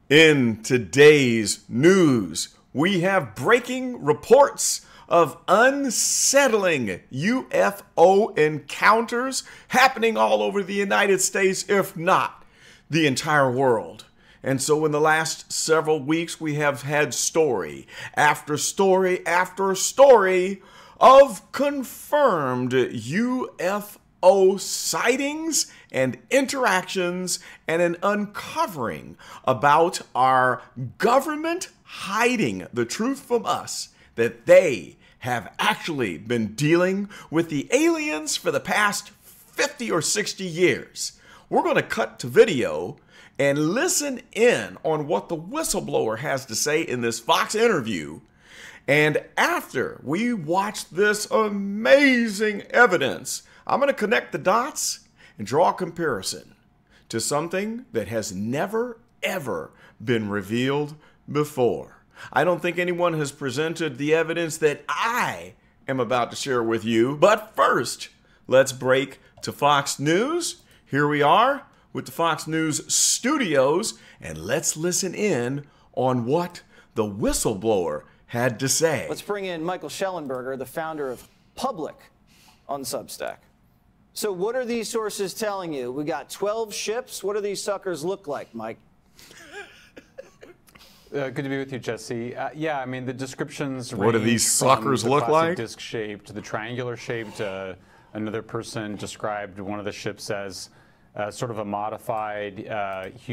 In today's news, we have breaking reports of unsettling UFO encounters happening all over the United States, if not the entire world. And so in the last several weeks, we have had story after story after story of confirmed UFO sightings and interactions and an uncovering about our government hiding the truth from us that they have actually been dealing with the aliens for the past 50 or 60 years. We're going to cut to video and listen in on what the whistleblower has to say in this Fox interview. And after we watch this amazing evidence, I'm going to connect the dots and draw a comparison to something that has never, ever been revealed before. I don't think anyone has presented the evidence that I am about to share with you. But first, let's break to Fox News. Here we are with the Fox News studios, and let's listen in on what the whistleblower had to say. Let's bring in Michael Schellenberger, the founder of Public on Substack. So what are these sources telling you? We got 12 ships. What do these suckers look like, Mike? Good to be with you, Jesse. Yeah, I mean, the descriptions What do these suckers look like? Disc-shaped, the triangular-shaped. Another person described one of the ships as sort of a modified...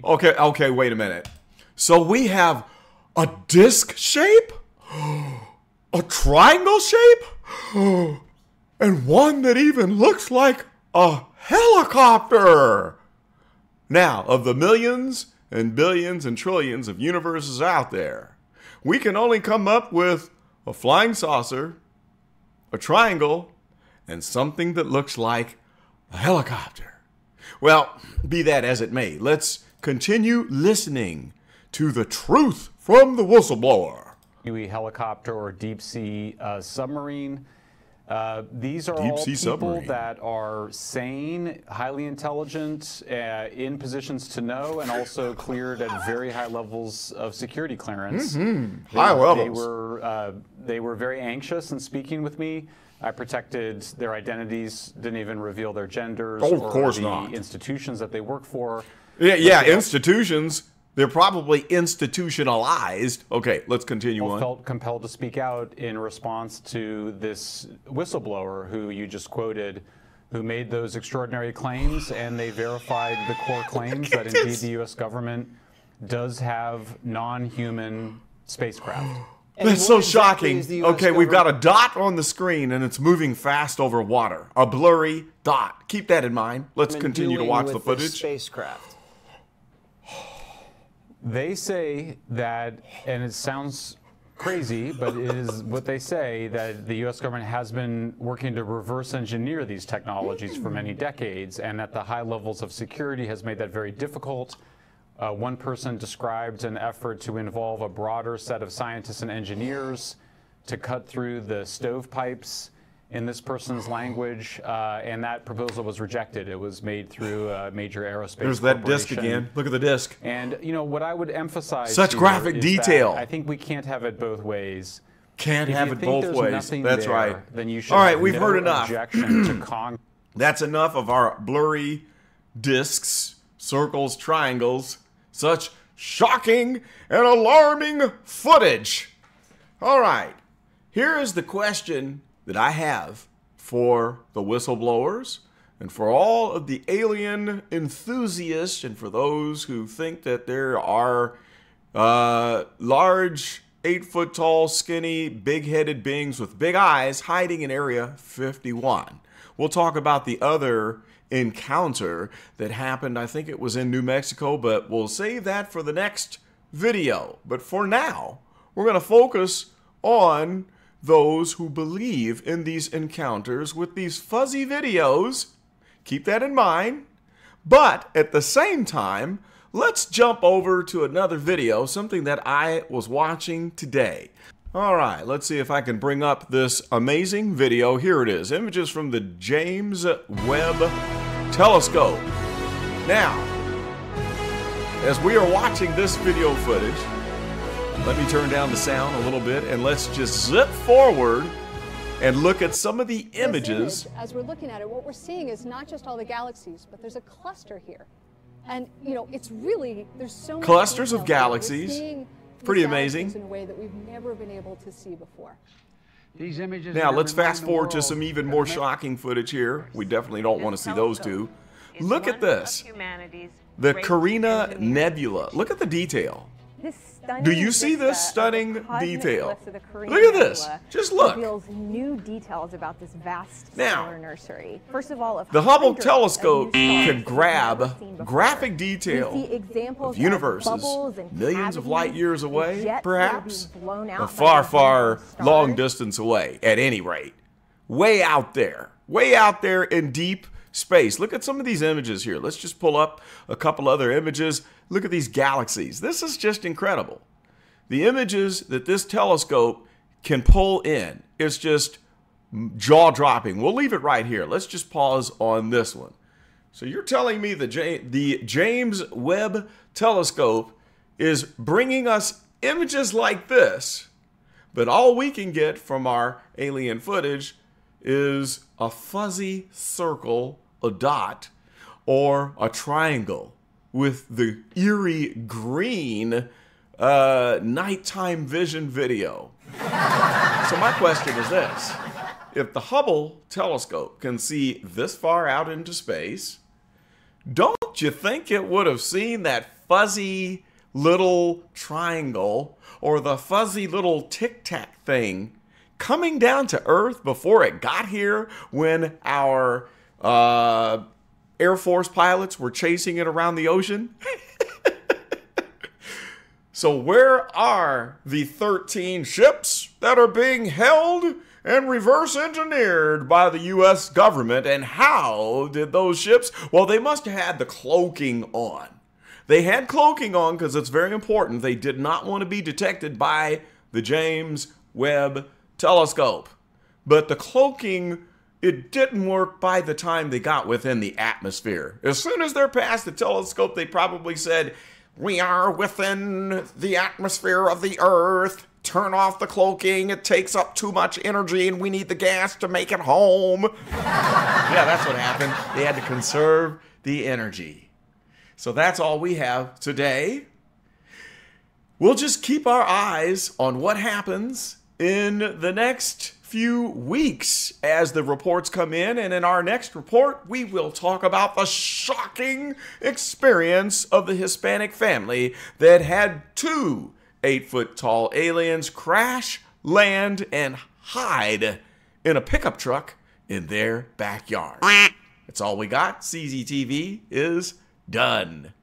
Okay, wait a minute. So we have a disc shape? A triangle shape? And one that even looks like a helicopter. Now, of the millions and billions and trillions of universes out there, we can only come up with a flying saucer, a triangle, and something that looks like a helicopter. Well, be that as it may, let's continue listening to the truth from the whistleblower. Helicopter or deep sea submarine. These are all people that are sane, highly intelligent, in positions to know, and also cleared at very high levels of security clearance. High levels. They were very anxious in speaking with me. I protected their identities, didn't even reveal their genders of course or the not. Institutions that they work for. Yeah, institutions. They're probably institutionalized. Okay, let's continue on. Felt compelled to speak out in response to this whistleblower who you just quoted, who made those extraordinary claims, and they verified the core claims that indeed the U.S. government does have non-human spacecraft. That's so shocking. Okay, we've got a dot on the screen, and it's moving fast over water. A blurry dot. Keep that in mind. Let's continue to watch the footage. Spacecraft. They say that, and it sounds crazy, but it is what they say, that the U.S. government has been working to reverse engineer these technologies for many decades, and that the high levels of security has made that very difficult. One person described an effort to involve a broader set of scientists and engineers to cut through the stovepipes in this person's language, and that proposal was rejected. It was made through a major aerospace There's that disc again. Look at the disc. And, you know, what I would emphasize such graphic detail. I think we can't have it both ways. Can't have it both ways. That's right. Then you should all right, we've heard enough. Objection to Congress. That's enough of our blurry discs, circles, triangles, such shocking and alarming footage. All right, here is the question that I have for the whistleblowers and for all of the alien enthusiasts and for those who think that there are large, 8-foot tall, skinny, big-headed beings with big eyes hiding in Area 51. We'll talk about the other encounter that happened, I think it was in New Mexico, but we'll save that for the next video. But for now, we're going to focus on those who believe in these encounters with these fuzzy videos. Keep that in mind. But at the same time, let's jump over to another video, something that I was watching today. All right, let's see if I can bring up this amazing video. Here it is, images from the James Webb Telescope. Now, as we are watching this video footage, let me turn down the sound a little bit and let's just zip forward and look at some of the images. This image, as we're looking at it, what we're seeing is not just all the galaxies, but there's a cluster here. And, you know, it's really, there's so many Clusters of details here. We're galaxies. seeing Pretty these amazing. galaxies in a way that we've never been able to see before. These images Now, let's remind fast the forward to world some even that more America shocking footage here. We definitely don't want to see those two. Look at this. Humanity's The great Carina engineers. Nebula. Look at the detail. This stunning Do you see vista this of stunning the cosmic detail? eclipse of the Carina Look at this. Nebula Just look. reveals new details about this vast Now, stellar nursery. First of all, The Hubble hundreds of telescope new stars can we've grab never seen before. graphic We detail see examples of universes bubbles and millions of cavities light years and away, jets perhaps, that are being blown out or by far, these far stars. long distance away, at any rate. Way out there in deep space. Look at some of these images here. Let's just pull up a couple other images. Look at these galaxies. This is just incredible. The images that this telescope can pull in is just jaw-dropping. We'll leave it right here. Let's just pause on this one. So you're telling me the James Webb Telescope is bringing us images like this, but all we can get from our alien footage is a fuzzy circle, a dot, or a triangle with the eerie green nighttime vision video. So my question is this. If the Hubble telescope can see this far out into space, don't you think it would have seen that fuzzy little triangle or the fuzzy little tic-tac thing coming down to Earth before it got here when our Air Force pilots were chasing it around the ocean? So where are the 13 ships that are being held and reverse engineered by the U.S. government? And how did those ships? Well, they must have had the cloaking on. They had cloaking on because it's very important. They did not want to be detected by the James Webb Telescope. But the cloaking, it didn't work by the time they got within the atmosphere. As soon as they're past the telescope, they probably said, "We are within the atmosphere of the Earth. Turn off the cloaking. It takes up too much energy and we need the gas to make it home." Yeah, that's what happened. They had to conserve the energy. So that's all we have today. We'll just keep our eyes on what happens in the next few weeks as the reports come in. And in our next report, we will talk about the shocking experience of the Hispanic family that had 2 8-foot-tall aliens crash, land, and hide in a pickup truck in their backyard. That's all we got. CZTV is done.